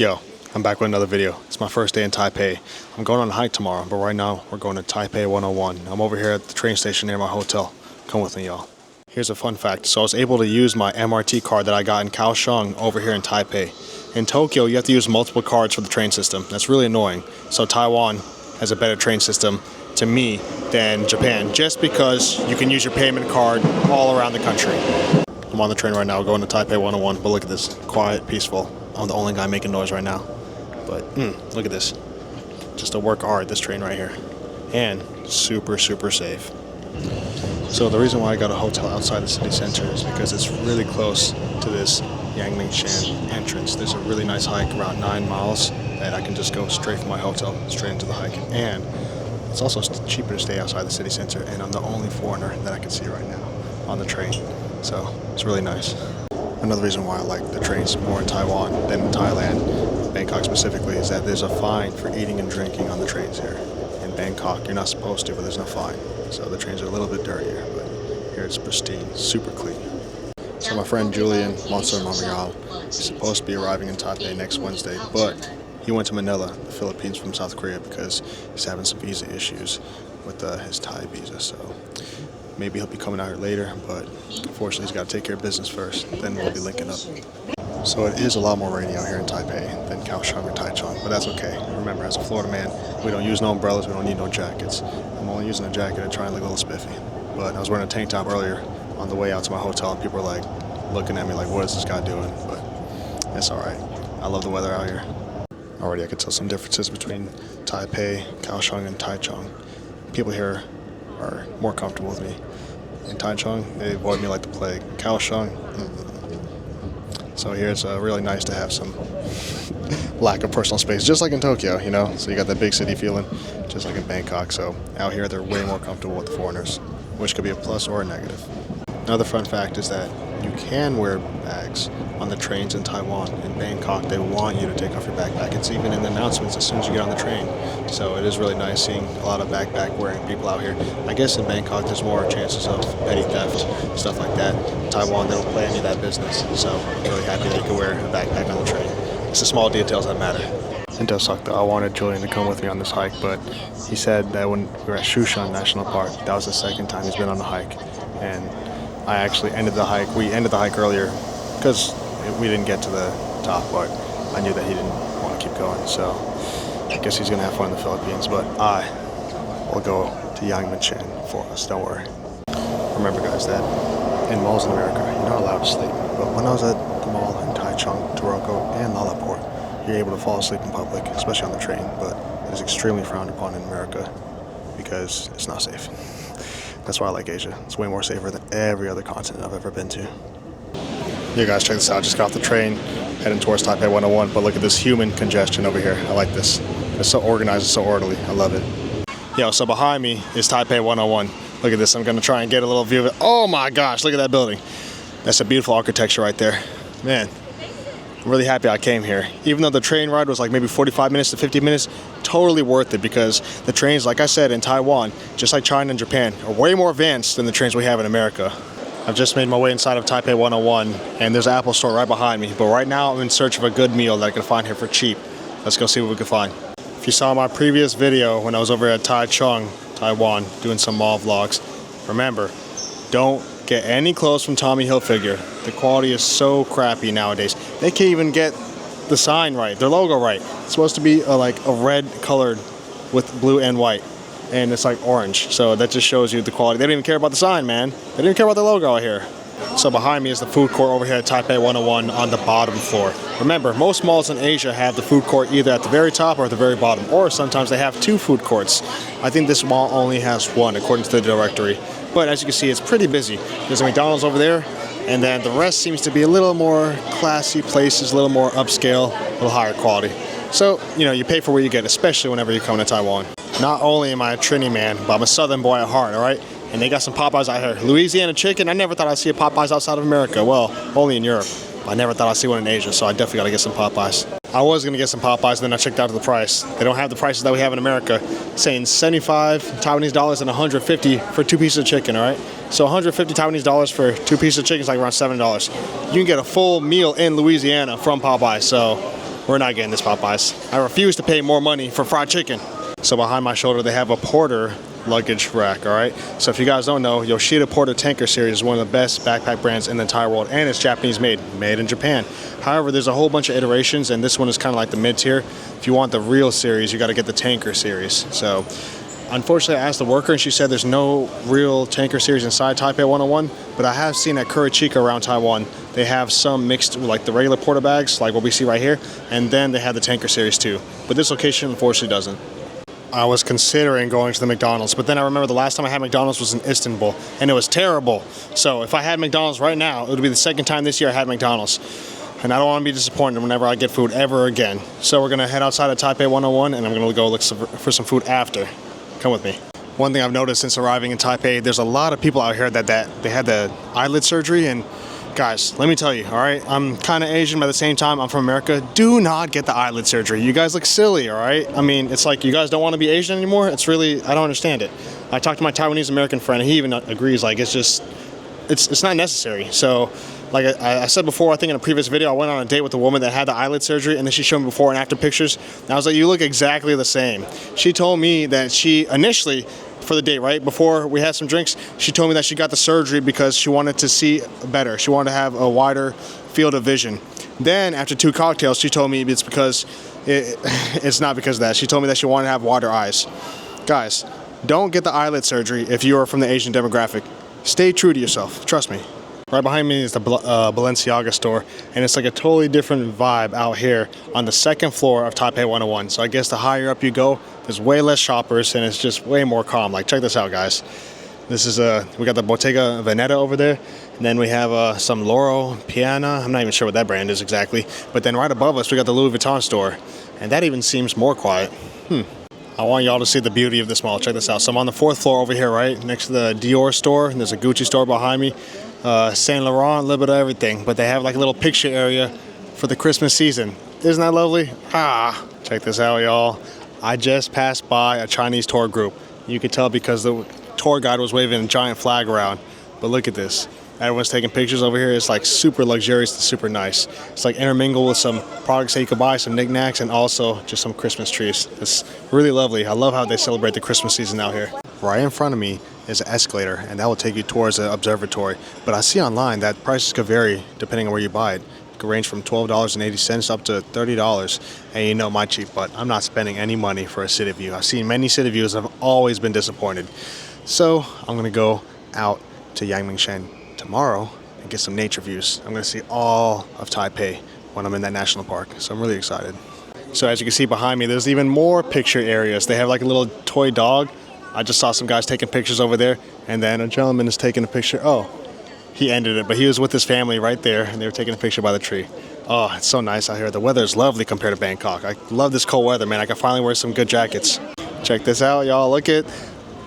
Yo, I'm back with another video. It's my first day in Taipei. I'm going on a hike tomorrow, but right now we're going to Taipei 101. I'm over here at the train station near my hotel. Come with me, y'all. Here's a fun fact. So I was able to use my MRT card that I got in Kaohsiung over here in Taipei. In Tokyo, you have to use multiple cards for the train system. That's really annoying. So Taiwan has a better train system to me than Japan, just because you can use your payment card all around the country. I'm on the train right now going to Taipei 101, but look at this. Quiet, peaceful. I'm the only guy making noise right now. But look at this. Just a work of art, this train right here. And super, super safe. So the reason why I got a hotel outside the city center is because it's really close to this Yangmingshan entrance. There's a really nice hike, around 9 miles, that I can just go straight from my hotel, straight into the hike. And it's also cheaper to stay outside the city center, and I'm the only foreigner that I can see right now on the train. So it's really nice. Another reason why I like the trains more in Taiwan than in Thailand, Bangkok specifically, is that there's a fine for eating and drinking on the trains here. In Bangkok, you're not supposed to, but there's no fine. So the trains are a little bit dirtier, but here it's pristine, super clean. So my friend Julian Monster Mamrial is supposed to be arriving in Taipei next Wednesday, but he went to Manila, the Philippines, from South Korea because he's having some visa issues with his Thai visa. So maybe he'll be coming out here later, but unfortunately he's got to take care of business first, then we'll be linking up. So it is a lot more rainy out here in Taipei than Kaohsiung or Taichung, but that's okay. Remember, as a Florida man, we don't use no umbrellas, we don't need no jackets. I'm only using a jacket to try and look a little spiffy. But I was wearing a tank top earlier on the way out to my hotel, and people were like looking at me like, what is this guy doing? But it's alright. I love the weather out here. Already I could tell some differences between Taipei, Kaohsiung, and Taichung. People here are more comfortable with me. In Taichung, they avoid me like the plague. Kaohsiung, So here it's really nice to have some lack of personal space, just like in Tokyo, you know? So you got that big city feeling, just like in Bangkok. So out here they're way more comfortable with the foreigners, which could be a plus or a negative. Another fun fact is that you can wear bags on the trains in Taiwan. In Bangkok, they want you to take off your backpack. It's even in the announcements as soon as you get on the train. So it is really nice seeing a lot of backpack wearing people out here. I guess in Bangkok, there's more chances of petty theft, stuff like that. In Taiwan, they don't play any of that business. So I'm really happy that you can wear a backpack on the train. It's the small details that matter. It does suck though. I wanted Julian to come with me on this hike, but he said that when we were at Shushan National Park, that was the second time he's been on a hike. And I actually ended the hike. We ended the hike earlier because we didn't get to the top, but I knew that he didn't want to keep going. So I guess he's going to have fun in the Philippines, but I will go to Yangmingshan for us. Don't worry. Remember, guys, that in malls in America, you're not allowed to sleep. But when I was at the mall in Taichung, Taroko, and Lalaport, you're able to fall asleep in public, especially on the train. But it is extremely frowned upon in America because it's not safe. That's why I like Asia. It's way more safer than every other continent I've ever been to. You guys, check this out. Just got off the train, heading towards Taipei 101. But look at this human congestion over here. I like this. It's so organized, it's so orderly. I love it. Yo, so behind me is Taipei 101. Look at this. I'm going to try and get a little view of it. Oh my gosh, look at that building. That's a beautiful architecture right there. Man, I'm really happy I came here. Even though the train ride was like maybe 45 minutes to 50 minutes, totally worth it because the trains, like I said, in Taiwan, just like China and Japan, are way more advanced than the trains we have in America. I've just made my way inside of Taipei 101, and there's an Apple store right behind me. But right now, I'm in search of a good meal that I can find here for cheap. Let's go see what we can find. If you saw my previous video when I was over at Taichung, Taiwan, doing some mall vlogs, remember, don't get any clothes from Tommy Hilfiger. The quality is so crappy nowadays. They can't even get the sign right, their logo right. It's supposed to be like a red colored with blue and white, and it's like orange. So that just shows you the quality. They don't even care about the sign, man. They didn't care about the logo out here. So behind me is the food court over here at Taipei 101 on the bottom floor. Remember, most malls in Asia have the food court either at the very top or at the very bottom, or sometimes they have 2 food courts. I think this mall only has 1 according to the directory. But as you can see, it's pretty busy. There's a McDonald's over there, and then the rest seems to be a little more classy places, a little more upscale, a little higher quality. So, you know, you pay for what you get, especially whenever you come to Taiwan. Not only am I a Trini man, but I'm a Southern boy at heart, all right? And they got some Popeyes out here. Louisiana chicken, I never thought I'd see a Popeyes outside of America. Well, only in Europe. I never thought I'd see one in Asia, so I definitely got to get some Popeyes. I was going to get some Popeyes, and then I checked out the price. They don't have the prices that we have in America, saying 75 Taiwanese dollars and 150 for 2 pieces of chicken, all right? So 150 Taiwanese dollars for 2 pieces of chicken is like around $7. You can get a full meal in Louisiana from Popeyes, so We're not getting this Popeyes. I refuse to pay more money for fried chicken. So behind my shoulder, they have a Porter luggage rack, all right? So if you guys don't know, Yoshida Porter Tanker Series is one of the best backpack brands in the entire world, and it's Japanese made in Japan. However, there's a whole bunch of iterations, and this one is kind of like the mid-tier. If you want the real series, you got to get the Tanker Series. So unfortunately, I asked the worker, and she said there's no real Tanker Series inside Taipei 101, but I have seen at Kurichika around Taiwan, they have some mixed with like the regular Porter bags, like what we see right here, and then they have the Tanker Series too. But this location unfortunately doesn't. I was considering going to the McDonald's, but then I remember the last time I had McDonald's was in Istanbul, and it was terrible. So if I had McDonald's right now, it would be the second time this year I had McDonald's. And I don't want to be disappointed whenever I get food ever again. So we're going to head outside of Taipei 101, and I'm going to go look for some food after. Come with me. One thing I've noticed since arriving in Taipei, there's a lot of people out here that they had the eyelid surgery, and guys, let me tell you, all right? I'm kind of Asian, but at the same time, I'm from America. Do not get the eyelid surgery. You guys look silly, all right? I mean, it's like you guys don't want to be Asian anymore. It's really, I don't understand it. I talked to my Taiwanese American friend, and he even agrees, like, it's just, it's not necessary. So, like I said before, I think in a previous video, I went on a date with a woman that had the eyelid surgery, and then she showed me before and after pictures. And I was like, you look exactly the same. She told me that she initially, for the date, right, before we had some drinks, she told me that she got the surgery because she wanted to see better. She wanted to have a wider field of vision. Then, after 2 cocktails, she told me it's because, it's not because of that. She told me that she wanted to have wider eyes. Guys, don't get the eyelid surgery if you are from the Asian demographic. Stay true to yourself. Trust me. Right behind me is the Balenciaga store, and it's like a totally different vibe out here on the 2nd floor of Taipei 101. So I guess the higher up you go, there's way less shoppers, and it's just way more calm. Like, check this out, guys. This is we got the Bottega Veneta over there, and then we have some Loro Piana. I'm not even sure what that brand is exactly. But then right above us, we got the Louis Vuitton store, and that even seems more quiet. I want y'all to see the beauty of this mall. Check this out. So I'm on the 4th floor over here, right next to the Dior store, and there's a Gucci store behind me. Saint Laurent, a little bit of everything, but they have like a little picture area for the Christmas season. Isn't that lovely? Check this out, y'all. I just passed by a Chinese tour group. You could tell because the tour guide was waving a giant flag around. But look at this. Everyone's taking pictures over here. It's like super luxurious and super nice. It's like intermingled with some products that you could buy, some knickknacks, and also just some Christmas trees. It's really lovely. I love how they celebrate the Christmas season out here. Right in front of me is an escalator, and that will take you towards the observatory. But I see online that prices could vary depending on where you buy it. It could range from $12.80 up to $30. And you know my cheap butt, I'm not spending any money for a city view. I've seen many city views and I've always been disappointed. So I'm going to go out to Yangmingshan tomorrow and get some nature views. I'm going to see all of Taipei when I'm in that national park. So I'm really excited. So as you can see behind me, there's even more picture areas. They have like a little toy dog. I just saw some guys taking pictures over there, and then a gentleman is taking a picture. Oh, he ended it, but he was with his family right there, and they were taking a picture by the tree. Oh, it's so nice out here. The weather is lovely compared to Bangkok. I love this cold weather, man. I can finally wear some good jackets. Check this out, y'all. Look at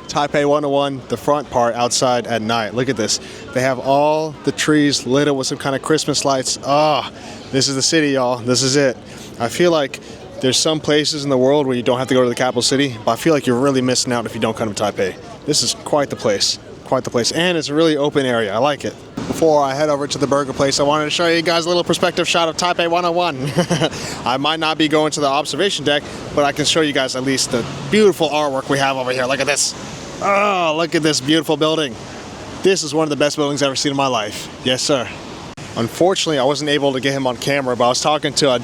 Taipei 101, the front part outside at night. Look at this. They have all the trees lit up with some kind of Christmas lights. Oh, this is the city, y'all. This is it. I feel like there's some places in the world where you don't have to go to the capital city, but I feel like you're really missing out if you don't come to Taipei. This is quite the place, and it's a really open area. I like it. Before I head over to the burger place, I wanted to show you guys a little perspective shot of Taipei 101. I might not be going to the observation deck, but I can show you guys at least the beautiful artwork we have over here. Look at this. Oh, look at this beautiful building. This is one of the best buildings I've ever seen in my life. Yes, sir. Unfortunately, I wasn't able to get him on camera, but I was talking to a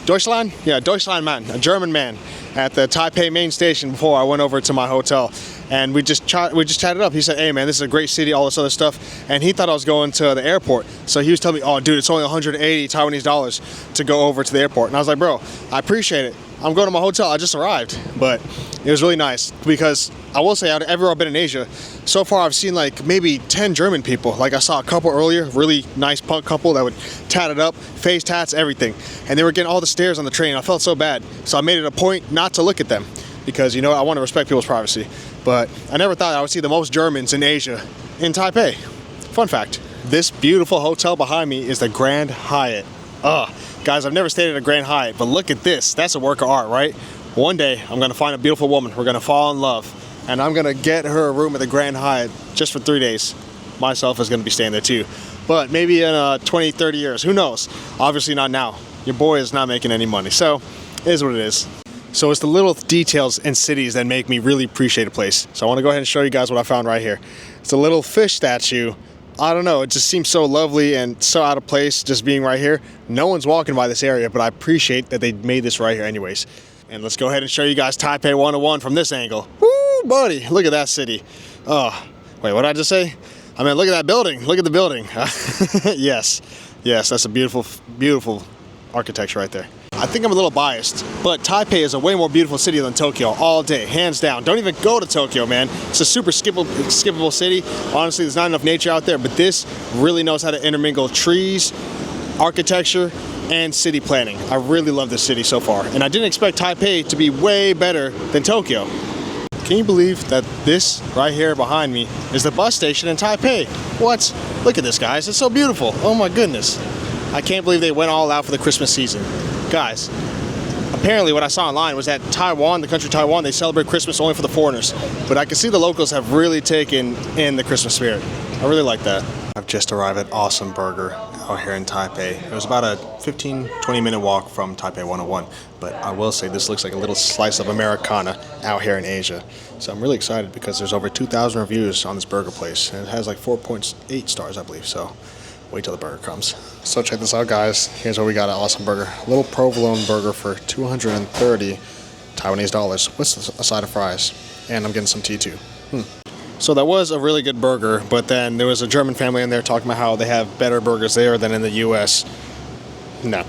Deutschland? Yeah, Deutschland man, a German man, at the Taipei main station before I went over to my hotel. And we just chatted up. He said, hey man, this is a great city, all this other stuff. And he thought I was going to the airport. So he was telling me, oh dude, it's only 180 Taiwanese dollars to go over to the airport. And I was like, bro, I appreciate it. I'm going to my hotel, I just arrived. But it was really nice because I will say, out of everywhere I've been in Asia, so far I've seen like maybe 10 German people. Like I saw a couple earlier, really nice punk couple that would tat it up, face tats, everything. And they were getting all the stares on the train. I felt so bad. So I made it a point not to look at them because, you know, I want to respect people's privacy. But I never thought I would see the most Germans in Asia in Taipei. Fun fact, this beautiful hotel behind me is the Grand Hyatt. Guys, I've never stayed at a Grand Hyatt, but look at this. That's a work of art, right? One day, I'm gonna find a beautiful woman. We're gonna fall in love. And I'm gonna get her a room at the Grand Hyatt just for 3 days. Myself is gonna be staying there too. But maybe in 20, 30 years, who knows? Obviously not now. your boy is not making any money. So, it is what it is. So it's the little details in cities that make me really appreciate a place. So I want to go ahead and show you guys what I found right here. It's a little fish statue. I don't know, it just seems so lovely and so out of place just being right here. No one's walking by this area, but I appreciate that they made this right here anyways. And let's go ahead and show you guys Taipei 101 from this angle. Woo, buddy, look at that city. Oh, wait, what did I just say? I mean, look at that building. Look at the building. Yes, that's a beautiful, beautiful architecture right there. I think I'm a little biased, but Taipei is a way more beautiful city than Tokyo all day, hands down. Don't even go to Tokyo, man. It's a super skippable city. Honestly, there's not enough nature out there, but this really knows how to intermingle trees, architecture, and city planning. I really love this city so far, and I didn't expect Taipei to be way better than Tokyo. Can you believe that this right here behind me is the bus station in Taipei? What? Look at this, guys. It's so beautiful. Oh my goodness. I can't believe they went all out for the Christmas season. Guys, apparently what I saw online was that Taiwan, the country Taiwan, they celebrate Christmas only for the foreigners. But I can see the locals have really taken in the Christmas spirit. I really like that. I've just arrived at Awesome Burger out here in Taipei. It was about a 15-20 minute walk from Taipei 101. But I will say this looks like a little slice of Americana out here in Asia. So I'm really excited because there's over 2,000 reviews on this burger place. And it has like 4.8 stars, I believe. So wait till the burger comes. So check this out, guys. Here's what we got at Awesome Burger. A little provolone burger for 230 Taiwanese dollars with a side of fries. And I'm getting some tea too. So that was a really good burger, but then there was a German family in there talking about how they have better burgers there than in the US. No.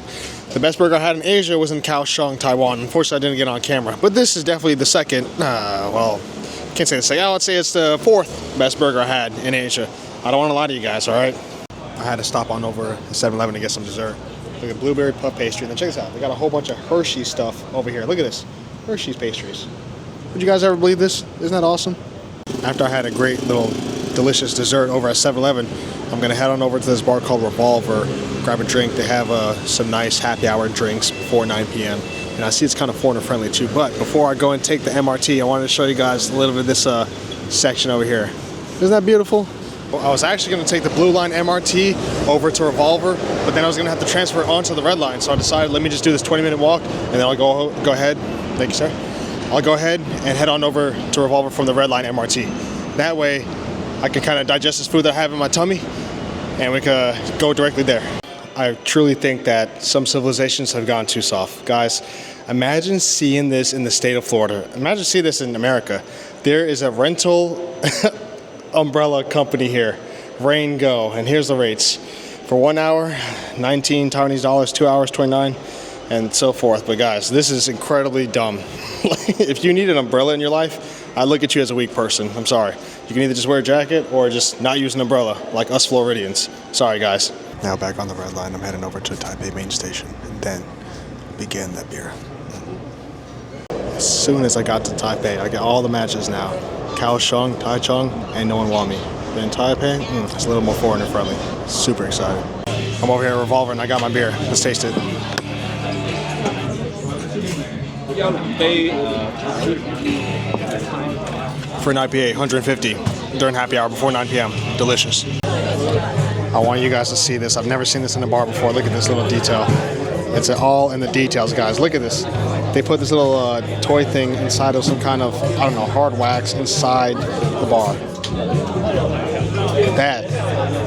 The best burger I had in Asia was in Kaohsiung, Taiwan. Unfortunately, I didn't get on camera. But this is definitely the second, well, can't say the second. I would say it's the fourth best burger I had in Asia. I don't want to lie to you guys, all right? I had to stop on over to 7-Eleven to get some dessert. Look at blueberry puff pastry. And then check this out. They got a whole bunch of Hershey stuff over here. Look at this. Hershey's pastries. Would you guys ever believe this? Isn't that awesome? After I had a great little delicious dessert over at 7-Eleven, I'm going to head on over to this bar called Revolver, grab a drink. They have some nice happy hour drinks before 9 p.m. And I see it's kind of foreigner friendly too. But before I go and take the MRT, I wanted to show you guys a little bit of this section over here. Isn't that beautiful? I was actually going to take the Blue Line MRT over to Revolver, but then I was going to have to transfer onto the Red Line. So I decided, let me just do this 20-minute walk, and then I'll go ahead. Thank you, sir. I'll go ahead and head on over to Revolver from the Red Line MRT. That way, I can kind of digest this food that I have in my tummy, and we can go directly there. I truly think that some civilizations have gone too soft. Guys, imagine seeing this in the state of Florida. Imagine seeing this in America. There is a rental umbrella company here, Rain Go, and here's the rates. For 1 hour, 19 Taiwanese dollars, 2 hours, 29, and so forth. But guys, this is incredibly dumb. If you need an umbrella in your life, I look at you as a weak person. I'm sorry. You can either just wear a jacket or just not use an umbrella, like us Floridians. Sorry, guys. Now back on the Red Line, I'm heading over to Taipei main station, and then begin that beer. As soon as I got to Taipei, I get all the matches now. Kaohsiung, Taichung, and no one want me. But in Taipei, it's a little more foreigner friendly. Super excited. I'm over here at Revolver and I got my beer. Let's taste it. For an IPA, 150 during happy hour before 9 p.m. Delicious. I want you guys to see this. I've never seen this in a bar before. Look at this little detail. It's all in the details, guys. Look at this. They put this little toy thing inside of some kind of, I don't know, hard wax inside the bar. That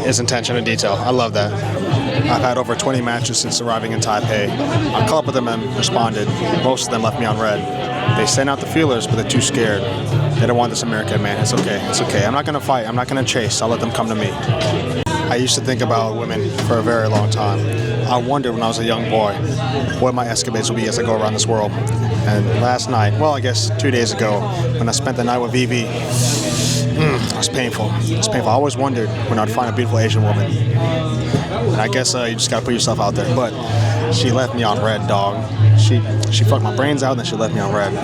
is intention and detail. I love that. I've had over 20 matches since arriving in Taipei. I caught up with them and responded. Most of them left me on red. They sent out the feelers, but they're too scared. They don't want this American man. It's okay. It's okay. I'm not going to fight. I'm not going to chase. I'll let them come to me. I used to think about women for a very long time. I wondered when I was a young boy what my escapades would be as I go around this world. And last night, well, I guess 2 days ago, when I spent the night with Vivi, it was painful. It was painful. I always wondered when I'd find a beautiful Asian woman. And I guess you just gotta put yourself out there. But she left me on red, dog. She fucked my brains out and then she left me on red.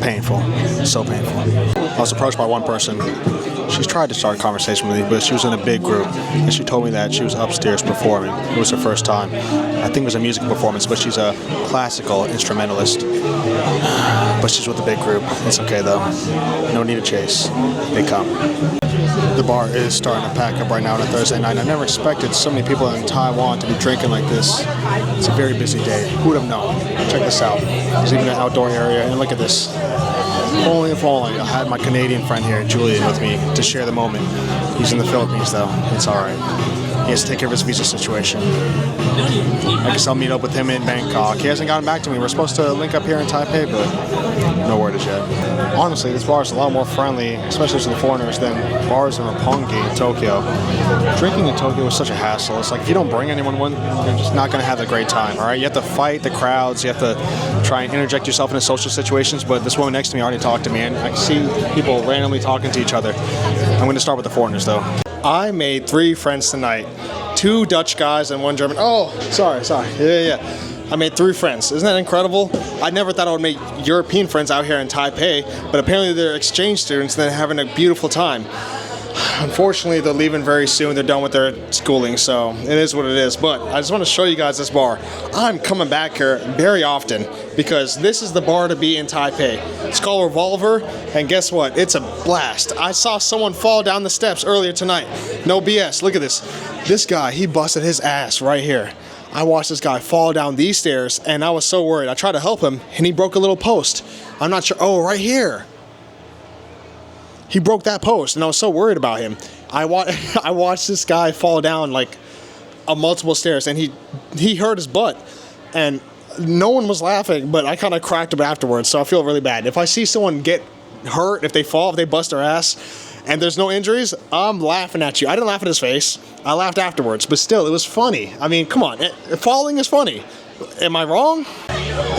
Painful. So painful. I was approached by one person. She's tried to start a conversation with me, but she was in a big group, and she told me that she was upstairs performing. It was her first time. I think it was a music performance, but she's a classical instrumentalist. But she's with a big group. It's okay though. No need to chase. They come. The bar is starting to pack up right now on a Thursday night. I never expected so many people in Taiwan to be drinking like this. It's a very busy day. Who would have known? Check this out. There's even an outdoor area, and look at this. Holy if only I had my Canadian friend here, Julian, with me to share the moment. He's in the Philippines though. It's alright. He has to take care of his visa situation. I guess I'll meet up with him in Bangkok. He hasn't gotten back to me. We're supposed to link up here in Taipei, but no word is yet. Honestly, this bar is a lot more friendly, especially to the foreigners, than bars in Roppongi in Tokyo. Drinking in Tokyo is such a hassle. It's like if you don't bring anyone with, you're just not going to have a great time, all right? You have to fight the crowds. You have to try and interject yourself into social situations, but this woman next to me already talked to me, and I can see people randomly talking to each other. I'm going to start with the foreigners, though. I made 3 friends tonight. 2 Dutch guys and 1 German. Oh, sorry. Yeah. I made 3 friends. Isn't that incredible? I never thought I would make European friends out here in Taipei, but apparently they're exchange students and they're having a beautiful time. Unfortunately, they're leaving very soon. They're done with their schooling, so it is what it is. But I just want to show you guys this bar. I'm coming back here very often because this is the bar to be in Taipei. It's called Revolver, and guess what? It's a blast. I saw someone fall down the steps earlier tonight. No BS. Look at this. This guy, he busted his ass right here. I watched this guy fall down these stairs, and I was so worried. I tried to help him, and he broke a little post. I'm not sure. Oh, right here. He broke that post, and I was so worried about him. I watched this guy fall down like multiple stairs, and he hurt his butt, and no one was laughing, but I kind of cracked him afterwards, so I feel really bad. If I see someone get hurt, if they fall, if they bust their ass, and there's no injuries, I'm laughing at you. I didn't laugh at his face. I laughed afterwards, but still, it was funny. I mean, come on, falling is funny. Am I wrong?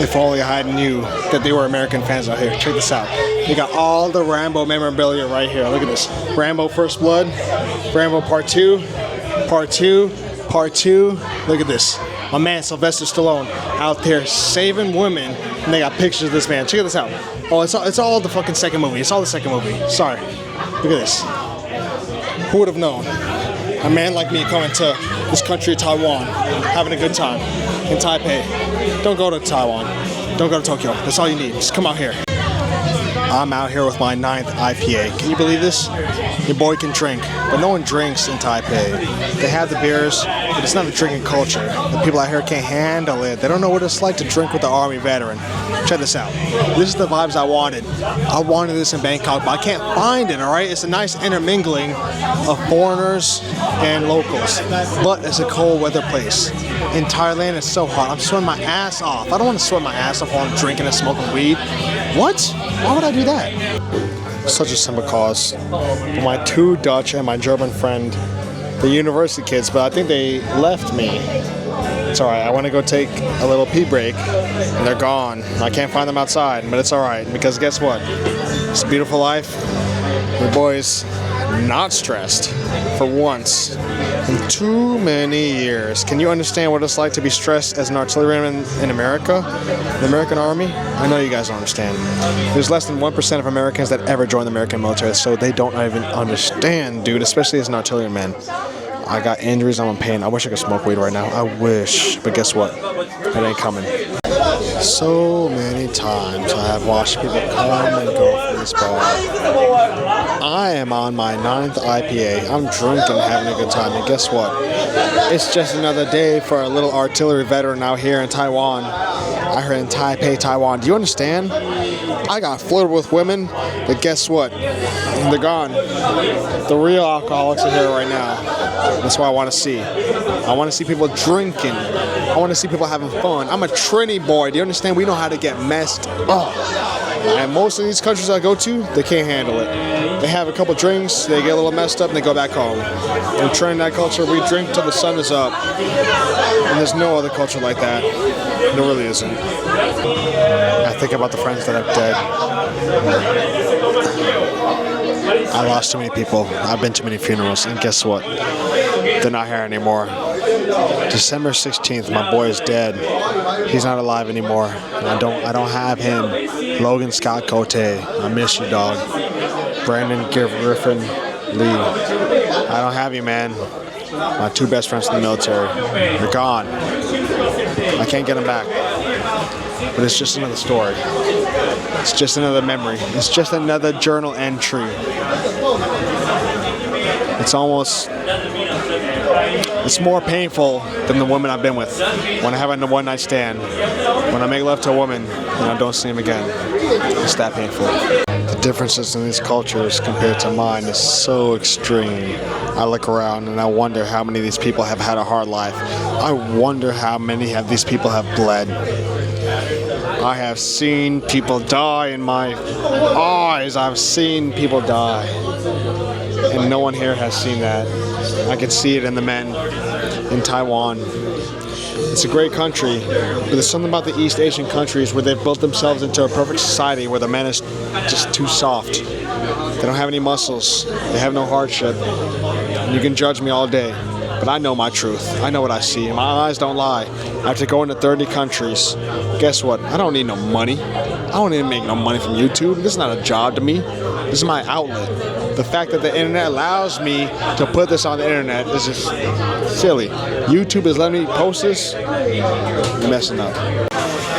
If only I knew that they were American fans out here. Check this out. They got all the Rambo memorabilia right here. Look at this. Rambo First Blood, Rambo Part 2, Part 2, Part 2. Look at this. My man Sylvester Stallone out there saving women, and they got pictures of this man. Check this out. Oh, it's all the fucking second movie. It's all the second movie. Sorry. Look at this. Who would have known? A man like me coming to this country of Taiwan, having a good time in Taipei. Don't go to Taiwan. Don't go to Tokyo. That's all you need. Just come out here. I'm out here with my 9th IPA. Can you believe this? Your boy can drink, but no one drinks in Taipei. They have the beers, but it's not a drinking culture. The people out here can't handle it. They don't know what it's like to drink with an Army veteran. Check this out. This is the vibes I wanted. I wanted this in Bangkok, but I can't find it, all right? It's a nice intermingling of foreigners and locals, but it's a cold weather place. In Thailand, it's so hot. I'm sweating my ass off. I don't want to sweat my ass off while I'm drinking and smoking weed. What? Why would I do that? Such a simple cause. My 2 Dutch and my German friend, the university kids, but I think they left me. It's alright, I want to go take a little pee break, and they're gone. I can't find them outside, but it's alright, because guess what? It's a beautiful life. The boys not stressed for once in too many years. Can you understand what it's like to be stressed as an artilleryman in America, the American Army? I know you guys don't understand. There's less than 1% of Americans that ever join the American military, so they don't even understand, dude, especially as an artilleryman. I got injuries, I'm in pain. I wish I could smoke weed right now. I wish, but guess what? It ain't coming. So many times I have watched people come and go from this bar. I am on my 9th IPA. I'm drinking, having a good time, and guess what? It's just another day for a little artillery veteran out here in Taiwan. Out here in Taipei, Taiwan. Do you understand? I got flirted with women, but guess what? They're gone. The real alcoholics are here right now. That's what I want to see. I want to see people drinking. I want to see people having fun. I'm a Trini boy. Do you understand? We know how to get messed up. And most of these countries I go to, they can't handle it. They have a couple drinks, they get a little messed up, and they go back home. In Trinidad culture, we drink till the sun is up. And there's no other culture like that. There really isn't. I think about the friends that I've dead. I lost too many people. I've been to many funerals, and guess what? They're not here anymore. December 16th, my boy is dead. He's not alive anymore. And I don't have him. Logan Scott Cote, I miss you, dog. Brandon Griffin, Lee, I don't have you, man. My two best friends from the military, they're gone. I can't get them back. But it's just another story. It's just another memory. It's just another journal entry. It's more painful than the women I've been with. When I have a one-night stand, when I make love to a woman and I don't see him again, it's that painful. The differences in these cultures compared to mine is so extreme. I look around and I wonder how many of these people have had a hard life. I wonder how many of these people have bled. I have seen people die in my eyes. I've seen people die. And no one here has seen that. I can see it in the men in Taiwan. It's a great country, but there's something about the East Asian countries where they've built themselves into a perfect society where the man is just too soft. They don't have any muscles. They have no hardship. And you can judge me all day, but I know my truth. I know what I see. My eyes don't lie. After going to 30 countries, guess what? I don't need no money. I don't need to make no money from YouTube. This is not a job to me. This is my outlet. The fact that the internet allows me to put this on the internet is just silly. YouTube is letting me post this, you're messing up.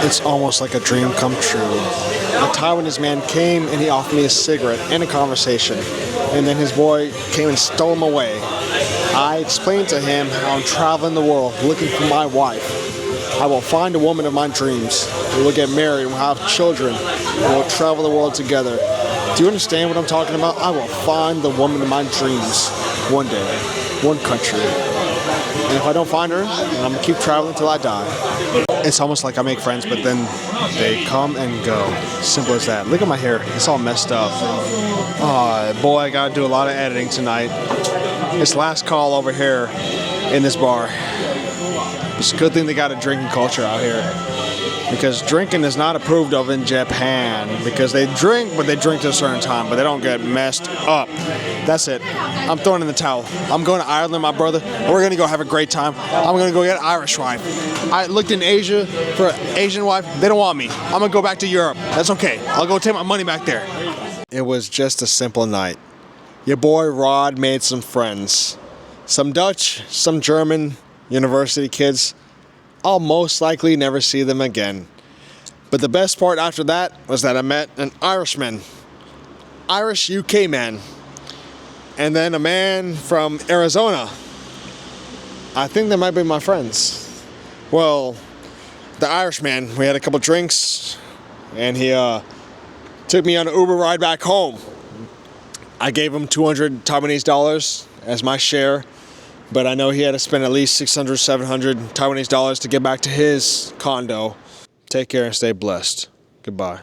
It's almost like a dream come true. A Taiwanese man came and he offered me a cigarette and a conversation, and then his boy came and stole him away. I explained to him how I'm traveling the world looking for my wife. I will find a woman of my dreams. We will get married and we'll have children. And we'll travel the world together. Do you understand what I'm talking about? I will find the woman of my dreams one day, one country. And if I don't find her, then I'm going to keep traveling till I die. It's almost like I make friends, but then they come and go. Simple as that. Look at my hair. It's all messed up. Oh, boy, I got to do a lot of editing tonight. It's last call over here in this bar. It's a good thing they got a drinking culture out here, because drinking is not approved of in Japan, because they drink, but they drink to a certain time, but they don't get messed up. That's it. I'm throwing in the towel. I'm going to Ireland, my brother, and we're going to go have a great time. I'm going to go get an Irish wife. I looked in Asia for an Asian wife. They don't want me. I'm going to go back to Europe. That's okay. I'll go take my money back there. It was just a simple night. Your boy Rod made some friends. Some Dutch, some German, university kids. I'll most likely never see them again. But the best part after that was that I met an Irishman, Irish UK man, and then a man from Arizona. I think they might be my friends. Well, the Irishman, we had a couple drinks, and he took me on an Uber ride back home. I gave him 200 Taiwanese dollars as my share. But I know he had to spend at least 600, 700 Taiwanese dollars to get back to his condo. Take care and stay blessed. Goodbye.